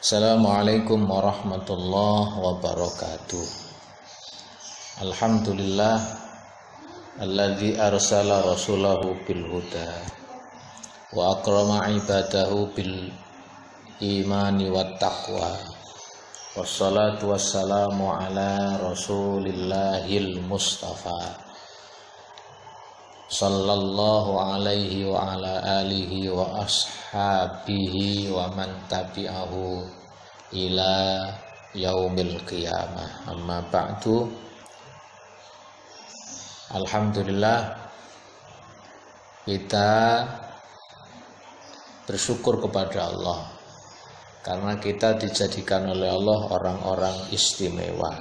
Assalamualaikum warahmatullahi wabarakatuh. Alhamdulillah alladzi arsala rasulahu bil huda wa akrama ibadahu bil imani wat taqwa. Wassalatu wassalamu ala rasulillahil mustafa sallallahu alaihi wa ala alihi wa ashabihi wa man tabi'ahu ila yaumil qiyamah. Amma ba'du. Alhamdulillah, kita bersyukur kepada Allah karena kita dijadikan oleh Allah orang-orang istimewa,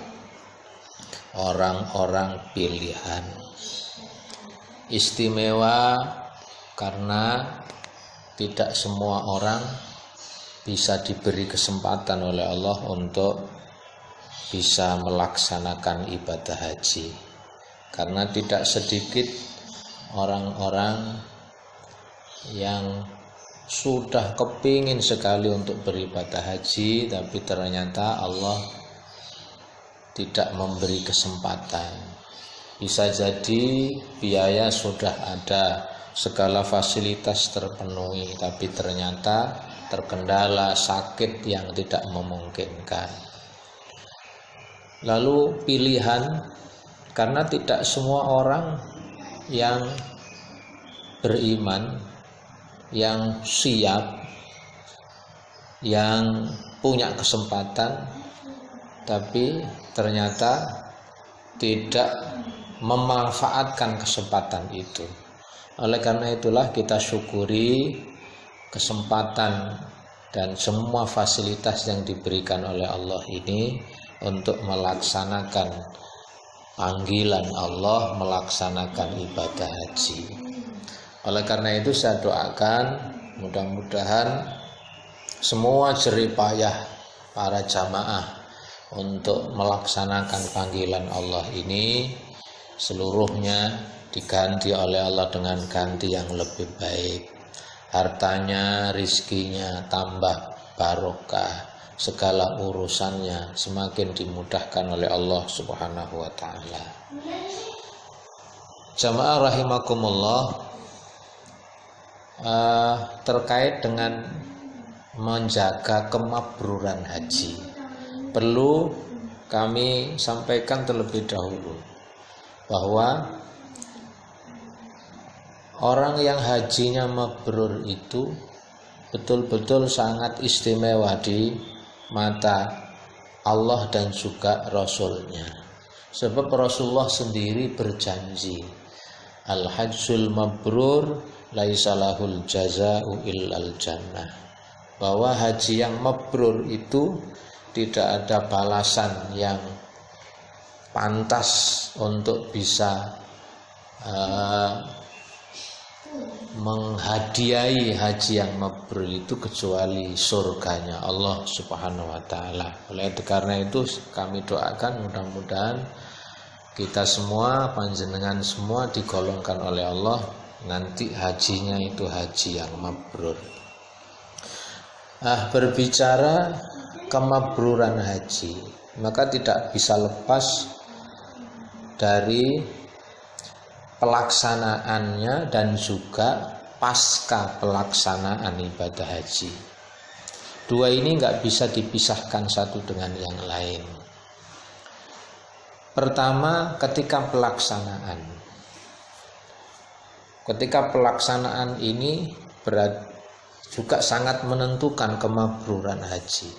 orang-orang pilihan. Istimewa karena tidak semua orang bisa diberi kesempatan oleh Allah untuk bisa melaksanakan ibadah haji, karena tidak sedikit orang-orang yang sudah kepingin sekali untuk beribadah haji, tapi ternyata Allah tidak memberi kesempatan. Bisa jadi biaya sudah ada, segala fasilitas terpenuhi, tapi ternyata terkendala sakit yang tidak memungkinkan. Lalu pilihan, karena tidak semua orang yang beriman, yang siap, yang punya kesempatan, tapi ternyata tidak memanfaatkan kesempatan itu. Oleh karena itulah kita syukuri kesempatan dan semua fasilitas yang diberikan oleh Allah ini untuk melaksanakan panggilan Allah, melaksanakan ibadah haji. Oleh karena itu saya doakan mudah-mudahan semua jerih payah para jamaah untuk melaksanakan panggilan Allah ini seluruhnya diganti oleh Allah dengan ganti yang lebih baik. Hartanya, rizkinya tambah barokah, segala urusannya semakin dimudahkan oleh Allah Subhanahu wa ta'ala. Jamaah rahimakumullah, terkait dengan menjaga kemabruran haji, perlu kami sampaikan terlebih dahulu bahwa orang yang hajinya mabrur itu betul-betul sangat istimewa di mata Allah dan juga Rasulnya. Sebab Rasulullah sendiri berjanji, al-hajjul mabrur laisa lahul jaza'u illal jannah, bahwa haji yang mabrur itu tidak ada balasan yang pantas untuk bisa menghadiahi haji yang mabrur itu kecuali surganya Allah Subhanahu wa ta'ala. Oleh itu karena itu kami doakan mudah-mudahan kita semua, panjenengan semua digolongkan oleh Allah nanti hajinya itu haji yang mabrur. Berbicara kemabruran haji, maka tidak bisa lepas dari pelaksanaannya dan juga pasca pelaksanaan ibadah haji. Dua ini nggak bisa dipisahkan satu dengan yang lain. Pertama, ketika pelaksanaan ini juga sangat menentukan kemabruran haji.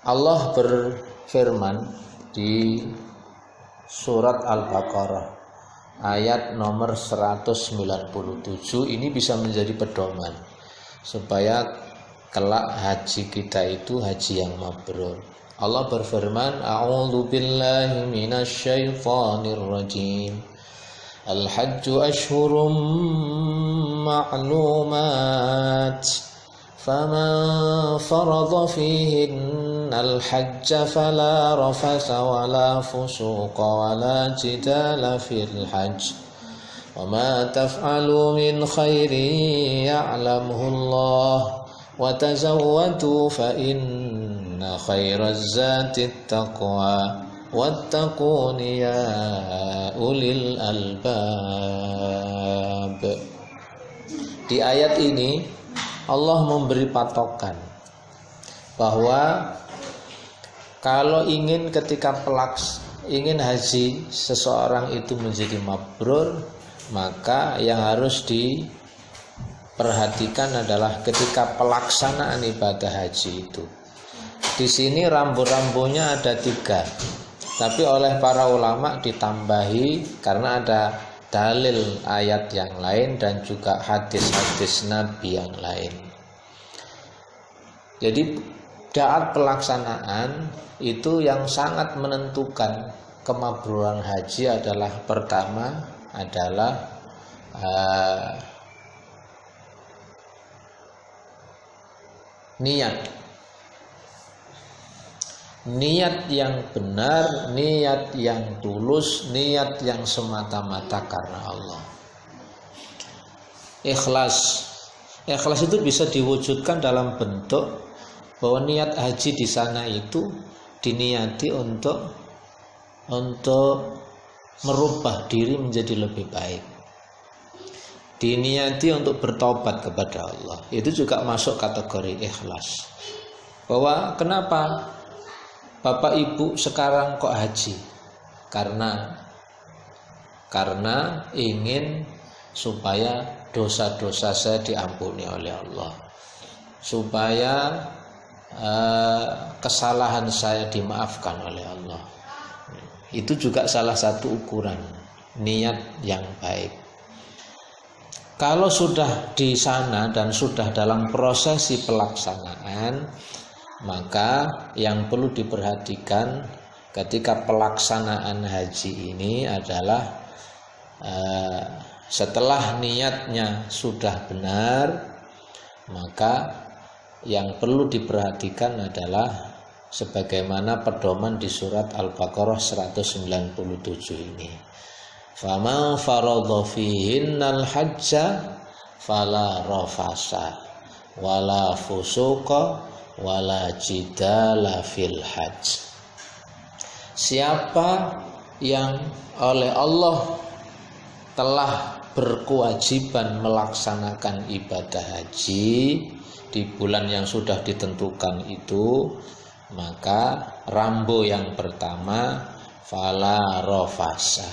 Allah berfirman di surat Al-Baqarah ayat nomor 197, ini bisa menjadi pedoman supaya kelak haji kita itu haji yang mabrur. Allah berfirman, a'udzu billahi minasyaitonir rajim. Al-hajju ashhurum ma'lumat. فمن فرض فيهن الحج فلا رفث ولا فسوق ولا جدال في الحج وما تفعلوا من خير يعلمه الله wa tazawwadu fa inna khairaz zati taqwa wattaquni ya ulil albab. Di ayat ini Allah memberi patokan bahwa kalau ingin ingin haji seseorang itu menjadi mabrur, maka yang harus diperhatikan adalah ketika pelaksanaan ibadah haji itu. Di sini rambu-rambunya ada 3, tapi oleh para ulama ditambahi karena ada dalil ayat yang lain dan juga hadis-hadis Nabi yang lain. Jadi syarat pelaksanaan itu yang sangat menentukan kemabruran haji adalah pertama adalah niat. Niat yang benar, niat yang tulus, niat yang semata-mata karena Allah. Ikhlas. Ikhlas itu bisa diwujudkan dalam bentuk bahwa niat haji di sana itu diniati untuk merubah diri menjadi lebih baik. Diniati untuk bertobat kepada Allah. Itu juga masuk kategori ikhlas. Bahwa kenapa Bapak Ibu sekarang kok haji? Karena ingin supaya dosa-dosa saya diampuni oleh Allah, supaya kesalahan saya dimaafkan oleh Allah. Itu juga salah satu ukuran niat yang baik. Kalau sudah di sana dan sudah dalam prosesi pelaksanaan, maka yang perlu diperhatikan ketika pelaksanaan haji ini adalah setelah niatnya sudah benar, maka yang perlu diperhatikan adalah sebagaimana pedoman di surat Al-Baqarah 197 ini. Faman faradha fihinnal hajja fala rafasa wala fusuqa wala jidala fil hajj. Siapa yang oleh Allah telah berkewajiban melaksanakan ibadah haji di bulan yang sudah ditentukan itu, maka rambu yang pertama fala rafasa,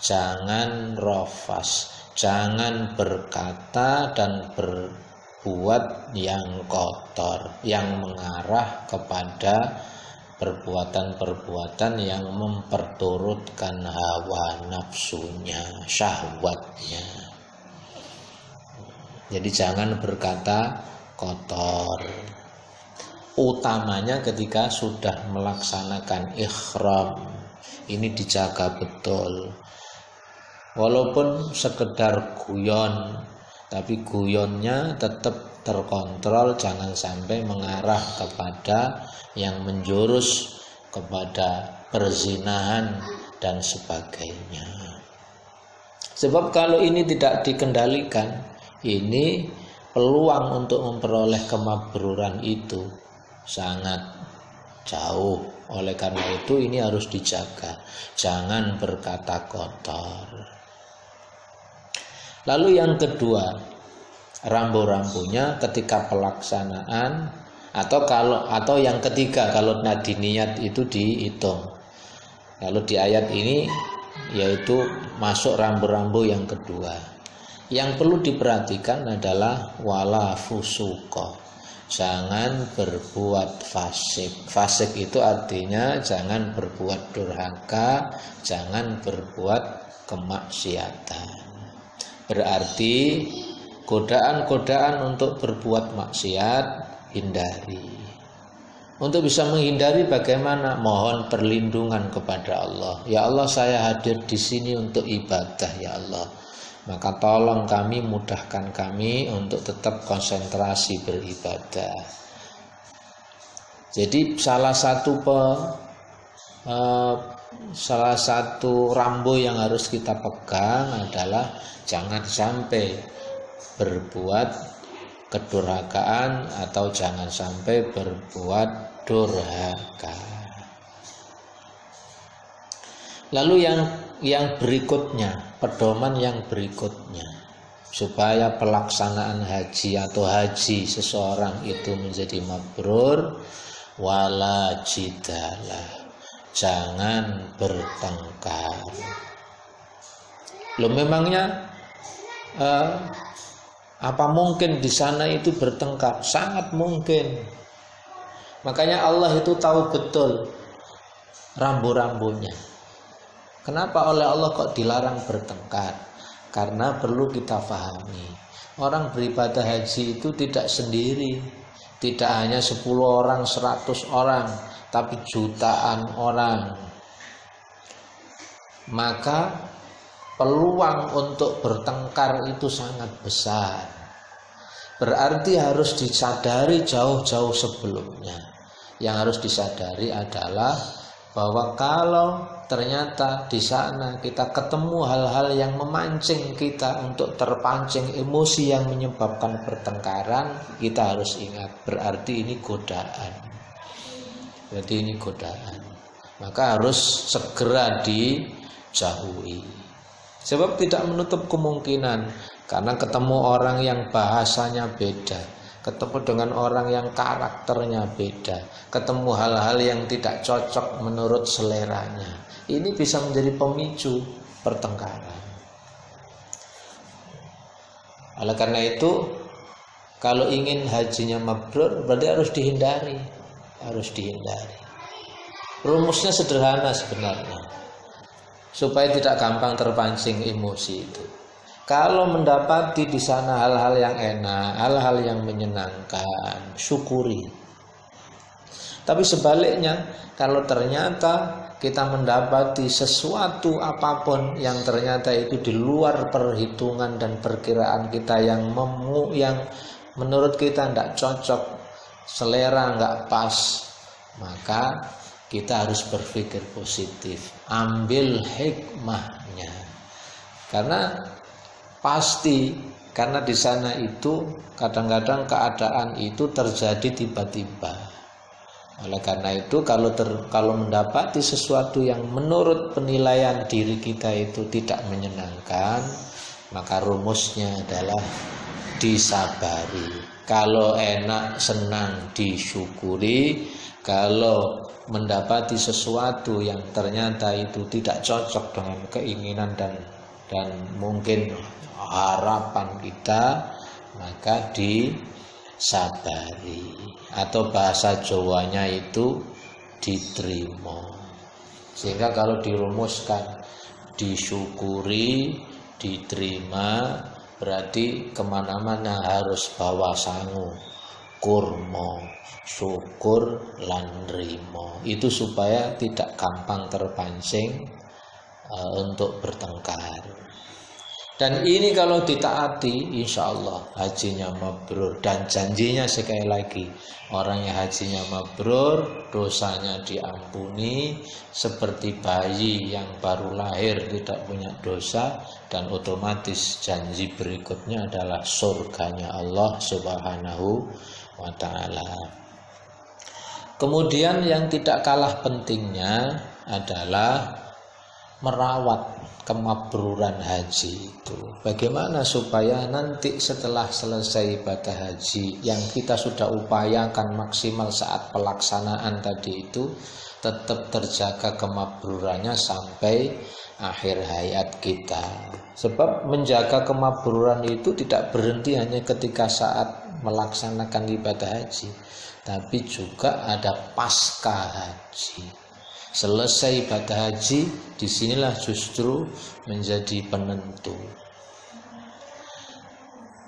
jangan rafas, jangan berkata dan berbuat yang kotor, yang mengarah kepada perbuatan-perbuatan yang memperturutkan hawa nafsunya, syahwatnya. Jadi jangan berkata kotor, utamanya ketika sudah melaksanakan ihram. Ini dijaga betul. Walaupun sekedar guyon, tapi guyonnya tetap terkontrol, jangan sampai mengarah kepada yang menjurus kepada perzinahan dan sebagainya. Sebab kalau ini tidak dikendalikan, ini peluang untuk memperoleh kemabruran itu sangat jauh. Oleh karena itu ini harus dijaga, jangan berkata kotor. Lalu yang kedua, rambu-rambunya ketika pelaksanaan, atau yang ketiga kalau nadi niat itu dihitung. Lalu di ayat ini yaitu masuk rambu-rambu yang kedua. Yang perlu diperhatikan adalah wala fusuqa, jangan berbuat fasik. Fasik itu artinya jangan berbuat durhaka, jangan berbuat kemaksiatan. Berarti godaan-godaan untuk berbuat maksiat hindari. Untuk bisa menghindari bagaimana? Mohon perlindungan kepada Allah. Ya Allah, saya hadir di sini untuk ibadah, ya Allah. Maka tolong kami, mudahkan kami untuk tetap konsentrasi beribadah. Jadi salah satu rambu yang harus kita pegang adalah jangan sampai berbuat kedurhakaan atau jangan sampai berbuat durhaka. Lalu yang berikutnya, pedoman yang berikutnya, supaya pelaksanaan haji atau haji seseorang itu menjadi mabrur, wala jidalah, jangan bertengkar. Loh, memangnya apa mungkin di sana itu bertengkar? Sangat mungkin. Makanya Allah itu tahu betul rambu-rambunya. Kenapa oleh Allah kok dilarang bertengkar? Karena perlu kita pahami, orang beribadah haji itu tidak sendiri. Tidak hanya 10 orang, 100 orang, tapi jutaan orang. Maka peluang untuk bertengkar itu sangat besar. Berarti harus disadari jauh-jauh sebelumnya. Yang harus disadari adalah bahwa kalau ternyata di sana kita ketemu hal-hal yang memancing kita untuk terpancing emosi yang menyebabkan pertengkaran, kita harus ingat, berarti ini godaan. Berarti ini godaan. Maka harus segera dijauhi. Sebab tidak menutup kemungkinan, karena ketemu orang yang bahasanya beda, ketemu dengan orang yang karakternya beda, ketemu hal-hal yang tidak cocok menurut seleranya, ini bisa menjadi pemicu pertengkaran. Oleh karena itu, kalau ingin hajinya mabrur, berarti harus dihindari. Harus dihindari. Rumusnya sederhana sebenarnya, supaya tidak gampang terpancing emosi itu. Kalau mendapati di sana hal-hal yang enak, hal-hal yang menyenangkan, syukuri. Tapi sebaliknya, kalau ternyata kita mendapati sesuatu apapun yang ternyata itu di luar perhitungan dan perkiraan kita, yang menurut kita tidak cocok, selera nggak pas, maka kita harus berpikir positif, ambil hikmahnya. Karena pasti, karena di sana itu kadang-kadang keadaan itu terjadi tiba-tiba. Oleh karena itu, kalau mendapati sesuatu yang menurut penilaian diri kita itu tidak menyenangkan, maka rumusnya adalah disabari. Kalau enak, senang, disyukuri. Kalau mendapati sesuatu yang ternyata itu tidak cocok dengan keinginan dan mungkin harapan kita, maka disabari, atau bahasa Jawanya itu diterima. Sehingga kalau dirumuskan disyukuri, diterima, berarti kemana-mana harus bawa sangu, kurma, syukur lan rimo. Itu supaya tidak gampang terpancing untuk bertengkar. Dan ini kalau ditaati, insya Allah hajinya mabrur. Dan janjinya sekali lagi, orang yang hajinya mabrur, dosanya diampuni, seperti bayi yang baru lahir tidak punya dosa. Dan otomatis janji berikutnya adalah surganya Allah Subhanahu wa ta'ala. Kemudian yang tidak kalah pentingnya adalah merawat kemabruran haji itu. Bagaimana supaya nanti setelah selesai ibadah haji yang kita sudah upayakan maksimal saat pelaksanaan tadi itu, tetap terjaga kemabrurannya sampai akhir hayat kita. Sebab menjaga kemabruran itu tidak berhenti hanya ketika saat melaksanakan ibadah haji, tapi juga ada pasca haji. Selesai ibadah haji, disinilah justru menjadi penentu.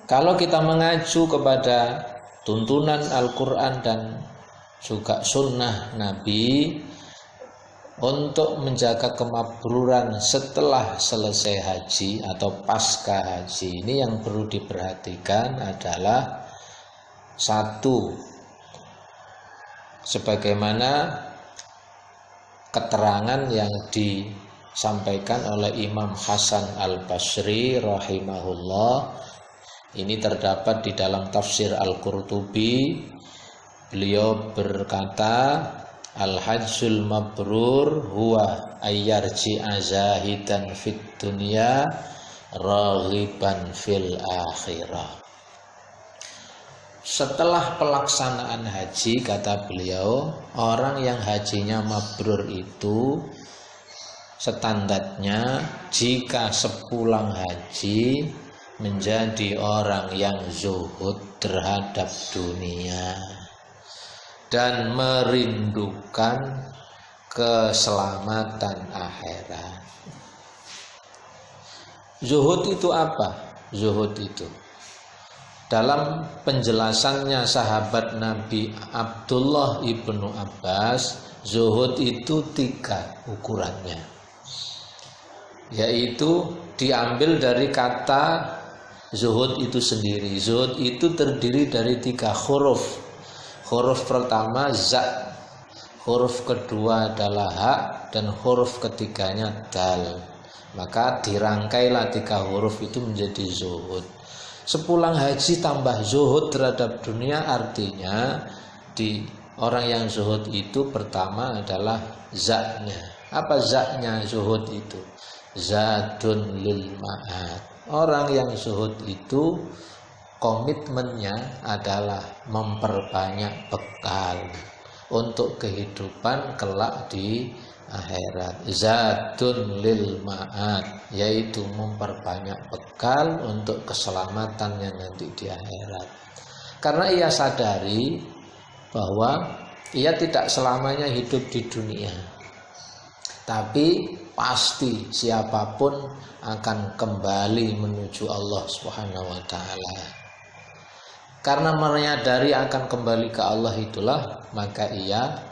Kalau kita mengacu kepada tuntunan Al-Quran dan juga sunnah Nabi untuk menjaga kemabruran setelah selesai haji atau pasca haji, ini yang perlu diperhatikan adalah satu, sebagaimana keterangan yang disampaikan oleh Imam Hasan Al-Basri rahimahullah, Ini terdapat di dalam tafsir Al-Qurtubi. Beliau berkata, al-hajjul mabrur huwa ayyarji azahidan fit dunya raghiban fil akhirah. Setelah pelaksanaan haji, kata beliau, orang yang hajinya mabrur itu standarnya jika sepulang haji menjadi orang yang zuhud terhadap dunia dan merindukan keselamatan akhirat. Zuhud itu apa? Zuhud itu dalam penjelasannya sahabat Nabi Abdullah ibnu Abbas, zuhud itu 3 ukurannya, yaitu diambil dari kata zuhud itu sendiri. Zuhud itu terdiri dari 3 huruf. Huruf pertama za, huruf kedua adalah ha, dan huruf ketiganya dal. Maka dirangkailah 3 huruf itu menjadi zuhud. Sepulang haji tambah zuhud terhadap dunia, artinya di orang yang zuhud itu pertama adalah zaknya. Apa zaknya zuhud itu? Zadun lil ma'ad. Orang yang zuhud itu komitmennya adalah memperbanyak bekal untuk kehidupan kelak di akhirat. Zadun lil ma'ad, yaitu memperbanyak bekal untuk keselamatannya nanti di akhirat. Karena ia sadari bahwa ia tidak selamanya hidup di dunia, tapi pasti siapapun akan kembali menuju Allah Subhanahu wa taala. Karena menyadari akan kembali ke Allah itulah maka ia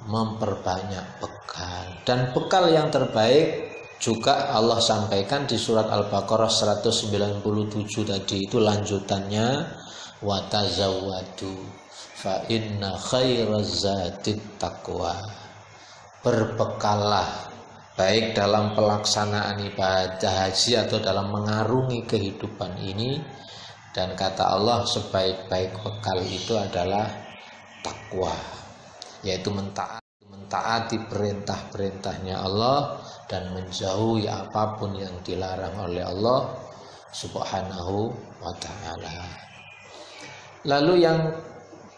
memperbanyak bekal. Dan bekal yang terbaik juga Allah sampaikan di surat Al-Baqarah 197 tadi, itu lanjutannya, wa tazawwadu fa inna khairaz zadit taqwa. Berbekallah, baik dalam pelaksanaan ibadah haji atau dalam mengarungi kehidupan ini, dan kata Allah sebaik-baik bekal itu adalah takwa, yaitu mentaati perintah-perintahnya Allah dan menjauhi apapun yang dilarang oleh Allah Subhanahu wa ta'ala. Lalu yang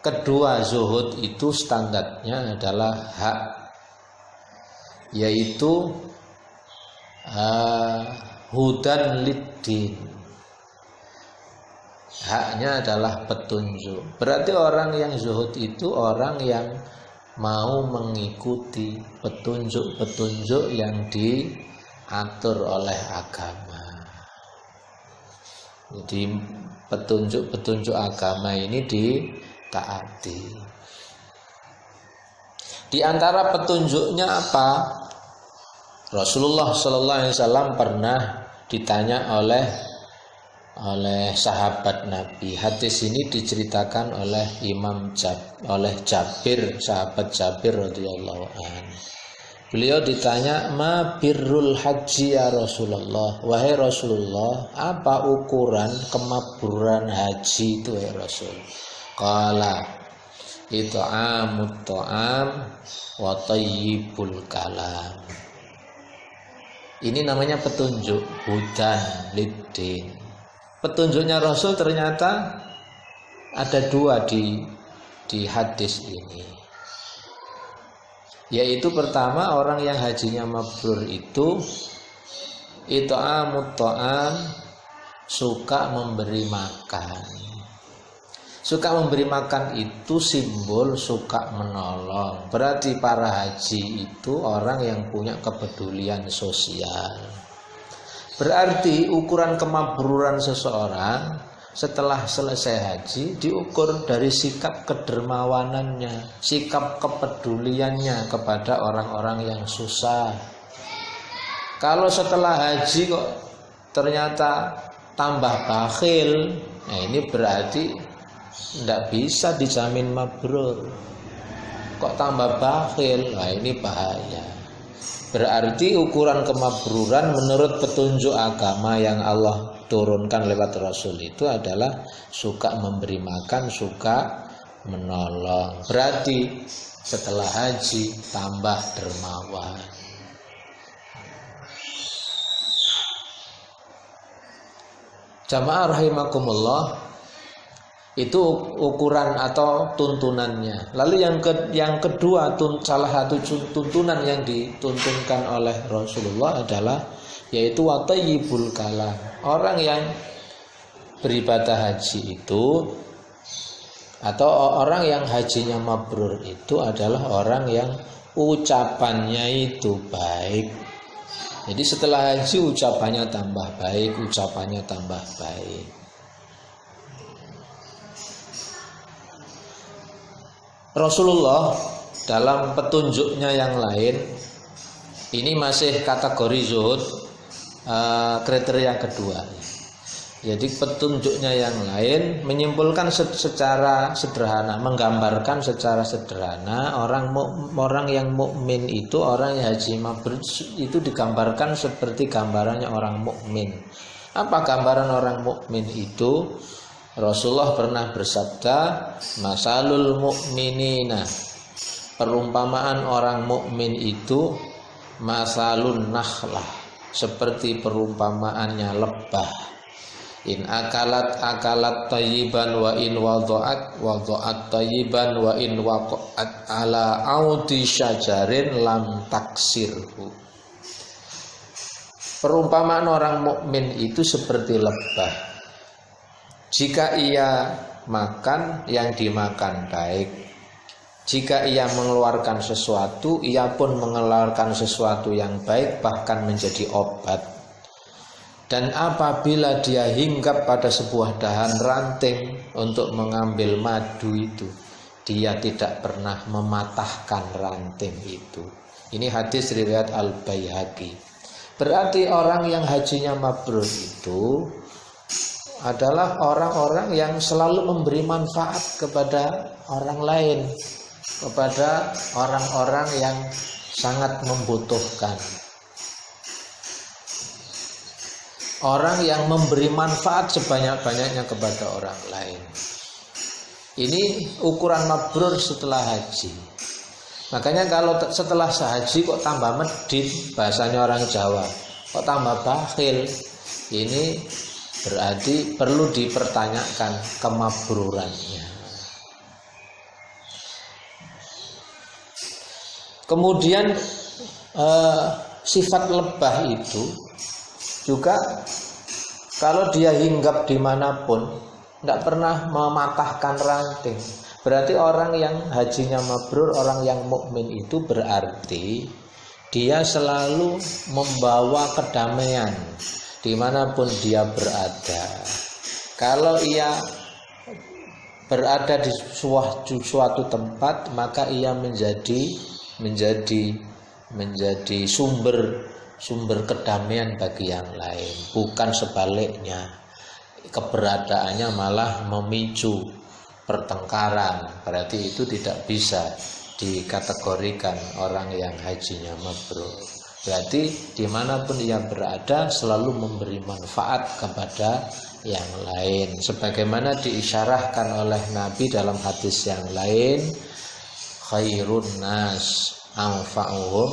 kedua, zuhud itu standarnya adalah hak, yaitu hudan liddin. Haknya adalah petunjuk. Berarti orang yang zuhud itu orang yang mau mengikuti petunjuk-petunjuk yang diatur oleh agama. Jadi petunjuk-petunjuk agama ini ditaati. Di antara petunjuknya apa? Rasulullah Sallallahu Alaihi Wasallam pernah ditanya oleh sahabat Nabi. Hadis ini diceritakan oleh Jabir, sahabat Jabir radhiyallahu anhu. Beliau ditanya, ma birrul haji ya Rasulullah, wahai Rasulullah, apa ukuran kemabruran haji itu ya Rasul? Qala it'amut ta'am wa thayyibul kalam. Ini namanya petunjuk, hudan liddin. Petunjuknya Rasul ternyata ada 2 di hadis ini, yaitu pertama, orang yang hajinya mabrur itu amut ta'am, suka memberi makan. Suka memberi makan itu simbol suka menolong. Berarti para haji itu orang yang punya kepedulian sosial. Berarti ukuran kemabruran seseorang setelah selesai haji diukur dari sikap kedermawanannya, sikap kepeduliannya kepada orang-orang yang susah. Kalau setelah haji kok ternyata tambah bakhil, nah ini berarti tidak bisa dijamin mabrur. Kok tambah bakhil, nah ini bahaya. Berarti ukuran kemabruran menurut petunjuk agama yang Allah turunkan lewat Rasul itu adalah suka memberi makan, suka menolong. Berarti setelah haji tambah dermawan. Jamaah rahimakumullah, itu ukuran atau tuntunannya. Lalu yang kedua, salah satu tuntunan yang dituntunkan oleh Rasulullah adalah yaitu watayyibul kalam. Orang yang beribadah haji itu atau orang yang hajinya mabrur itu adalah orang yang ucapannya itu baik. Jadi setelah haji ucapannya tambah baik, ucapannya tambah baik. Rasulullah dalam petunjuknya yang lain, ini masih kategori zuhud, kriteria kedua. Jadi petunjuknya yang lain menyimpulkan secara sederhana, menggambarkan secara sederhana orang yang mukmin itu, orang yang haji mabrur itu digambarkan seperti gambarannya orang mukmin. Apa gambaran orang mukmin itu? Rasulullah pernah bersabda, masalul mukminina, perumpamaan orang mukmin itu masalun nakhlah, seperti perumpamaannya lebah. In akalat tayyiban wa in wada'at tayyiban wa in waqa'at ala audi syajarin lam taksirhu. Perumpamaan orang mukmin itu seperti lebah. Jika ia makan, yang dimakan baik. Jika ia mengeluarkan sesuatu, ia pun mengeluarkan sesuatu yang baik, bahkan menjadi obat. Dan apabila dia hinggap pada sebuah dahan ranting untuk mengambil madu itu, dia tidak pernah mematahkan ranting itu. Ini hadis riwayat Al-Baihaqi. Berarti orang yang hajinya mabrur itu adalah orang-orang yang selalu memberi manfaat kepada orang lain, kepada orang-orang yang sangat membutuhkan. Orang yang memberi manfaat sebanyak-banyaknya kepada orang lain. Ini ukuran mabrur setelah haji. Makanya kalau setelah sehaji kok tambah medit, bahasanya orang Jawa, kok tambah bakhil, ini berarti perlu dipertanyakan kemabrurannya. Kemudian sifat lebah itu juga kalau dia hinggap dimanapun tidak pernah mematahkan ranting. Berarti orang yang hajinya mabrur, orang yang mukmin itu berarti dia selalu membawa kedamaian dimanapun dia berada. Kalau ia berada di suatu tempat, maka ia menjadi sumber kedamaian bagi yang lain, bukan sebaliknya. Keberadaannya malah memicu pertengkaran. Berarti itu tidak bisa dikategorikan orang yang hajinya mabrur. Berarti dimanapun ia berada selalu memberi manfaat kepada yang lain, sebagaimana diisyarahkan oleh Nabi dalam hadis yang lain, khairun nas anfa'uhum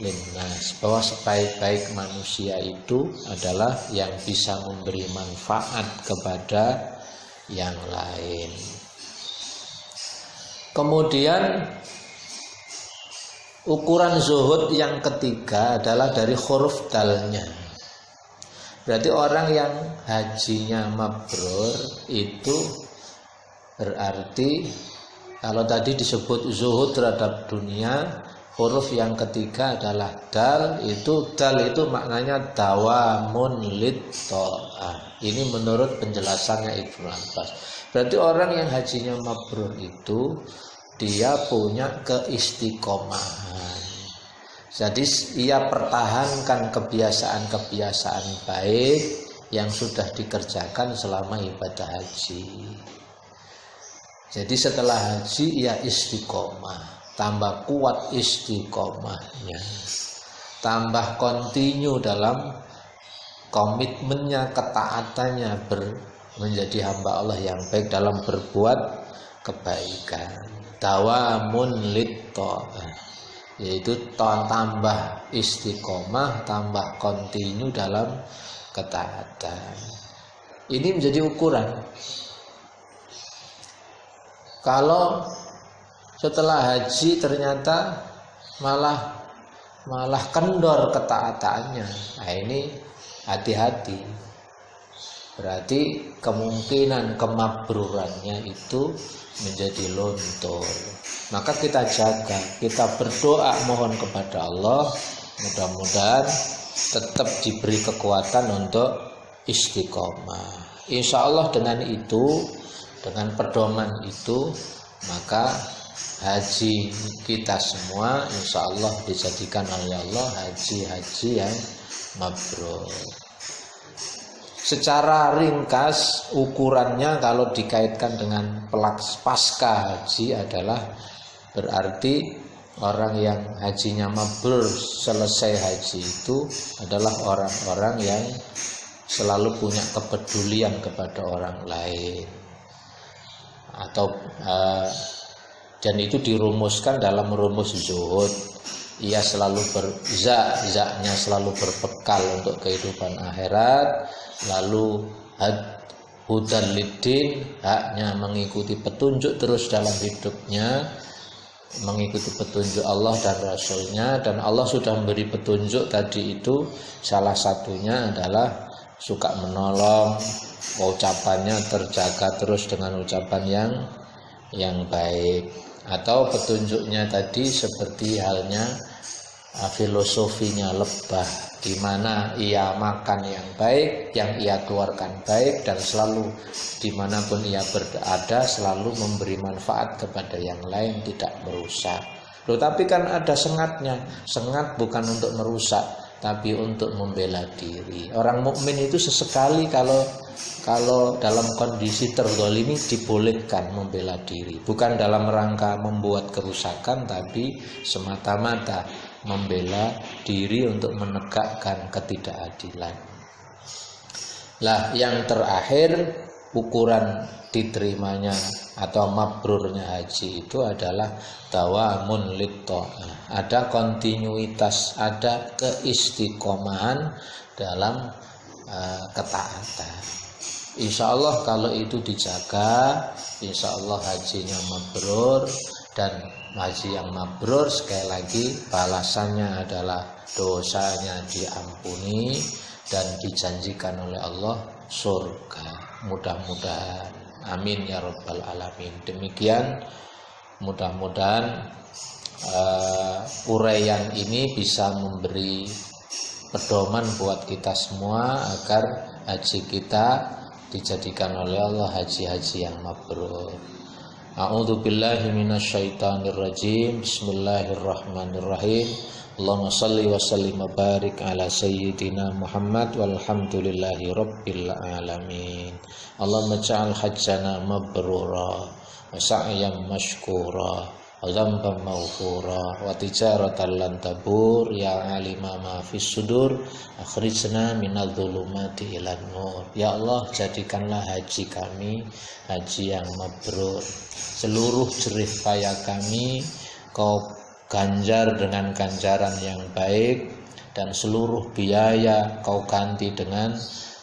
linnas, bahwa sebaik-baik manusia itu adalah yang bisa memberi manfaat kepada yang lain. Kemudian ukuran zuhud yang ketiga adalah dari huruf dalnya. Berarti orang yang hajinya mabrur itu berarti kalau tadi disebut zuhud terhadap dunia, huruf yang ketiga adalah dal. Dal itu maknanya dawamun lit-ta'ah. Ini menurut penjelasannya Ibnu Abbas. Berarti orang yang hajinya mabrur itu dia punya keistiqomahan. Jadi ia pertahankan kebiasaan-kebiasaan baik yang sudah dikerjakan selama ibadah haji. Jadi setelah haji ia istiqomah, tambah kuat istiqomahnya, tambah kontinu dalam komitmennya, ketaatannya menjadi hamba Allah yang baik dalam berbuat kebaikan. Dawamun lit-tha'ah, yaitu tambah istiqomah, tambah kontinu dalam ketaatan. Ini menjadi ukuran. Kalau setelah haji ternyata malah kendor ketaatannya, nah ini hati-hati. Berarti kemungkinan kemabrurannya itu menjadi luntur. Maka kita jaga, kita berdoa mohon kepada Allah, mudah-mudahan tetap diberi kekuatan untuk istiqomah. Insya Allah dengan itu, dengan pedoman itu, maka haji kita semua insya Allah dijadikan oleh Allah haji yang mabrur. Secara ringkas ukurannya kalau dikaitkan dengan pasca haji adalah berarti orang yang hajinya mabrur selesai haji itu adalah orang-orang yang selalu punya kepedulian kepada orang lain, atau dan itu dirumuskan dalam rumus zuhud. Ia selalu zaknya selalu berbekal untuk kehidupan akhirat, lalu hudan lidin, haknya mengikuti petunjuk terus dalam hidupnya, mengikuti petunjuk Allah dan Rasulnya. Dan Allah sudah memberi petunjuk tadi itu, salah satunya adalah suka menolong, ucapannya terjaga terus dengan ucapan yang baik. Atau petunjuknya tadi seperti halnya filosofinya lebah, di mana ia makan yang baik, yang ia keluarkan baik, dan selalu dimanapun ia berada selalu memberi manfaat kepada yang lain, tidak merusak. Loh, tapi kan ada sengatnya. Sengat bukan untuk merusak, tapi untuk membela diri. Orang mukmin itu sesekali kalau dalam kondisi terzalimi dibolehkan membela diri, bukan dalam rangka membuat kerusakan, tapi semata-mata membela diri untuk menegakkan ketidakadilan. Lah, yang terakhir ukuran diterimanya atau mabrurnya haji itu adalah dawamun lit-tha'ah. Ada kontinuitas, ada keistiqomahan dalam ketaatan. Insya Allah kalau itu dijaga, insya Allah hajinya mabrur. Dan haji yang mabrur sekali lagi balasannya adalah dosanya diampuni dan dijanjikan oleh Allah surga. Mudah-mudahan, amin ya rabbal alamin. Demikian, mudah-mudahan uraian ini bisa memberi pedoman buat kita semua agar haji kita dijadikan oleh Allah haji yang mabrur. A'udzu billahi minasyaitonir rajim. Bismillahirrahmanirrahim. Allahumma shalli wa sallim wa barik ala sayyidina Muhammad walhamdulillahi rabbil alamin. Allahumma ja'al hajjana mabrura wa sa'yan mashkura wa dzamban maghfura wa tijaratan lan tabur ya alima ma fis sudur akhrijna minadz dzulumati ilan nur. Ya Allah, jadikanlah haji kami haji yang mabrur. Seluruh jerih payah kami Kau ganjar dengan ganjaran yang baik, dan seluruh biaya Kau ganti dengan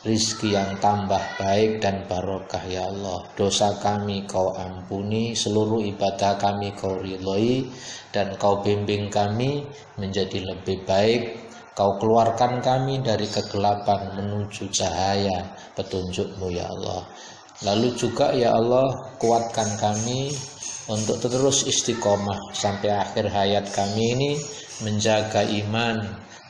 rizki yang tambah baik dan barokah ya Allah. Dosa kami Kau ampuni, seluruh ibadah kami Kau ridhoi, dan Kau bimbing kami menjadi lebih baik. Kau keluarkan kami dari kegelapan menuju cahaya petunjuk-Mu ya Allah. Lalu juga ya Allah, kuatkan kami untuk terus istiqomah sampai akhir hayat kami ini, menjaga iman,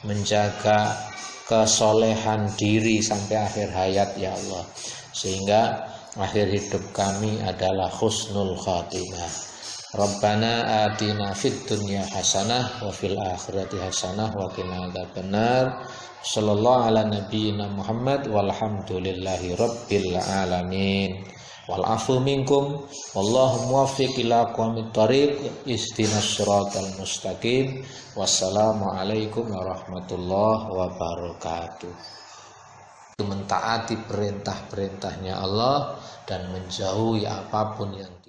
menjaga kesolehan diri sampai akhir hayat ya Allah, sehingga akhir hidup kami adalah husnul khatimah. Rabbana atina fid dunya hasanah wa fil akhirati hasanah wa qina adzabannar. Sallallahu ala nabiyyina Muhammad walhamdulillahi rabbil alamin. Wal afu minkum wallahu muwaffiq ila aqwamit thariq ihdinas siratal mustaqim. Wassalamu alaikum warahmatullahi wabarakatuh. mentaati perintah-perintahnya Allah dan menjauhi apapun yang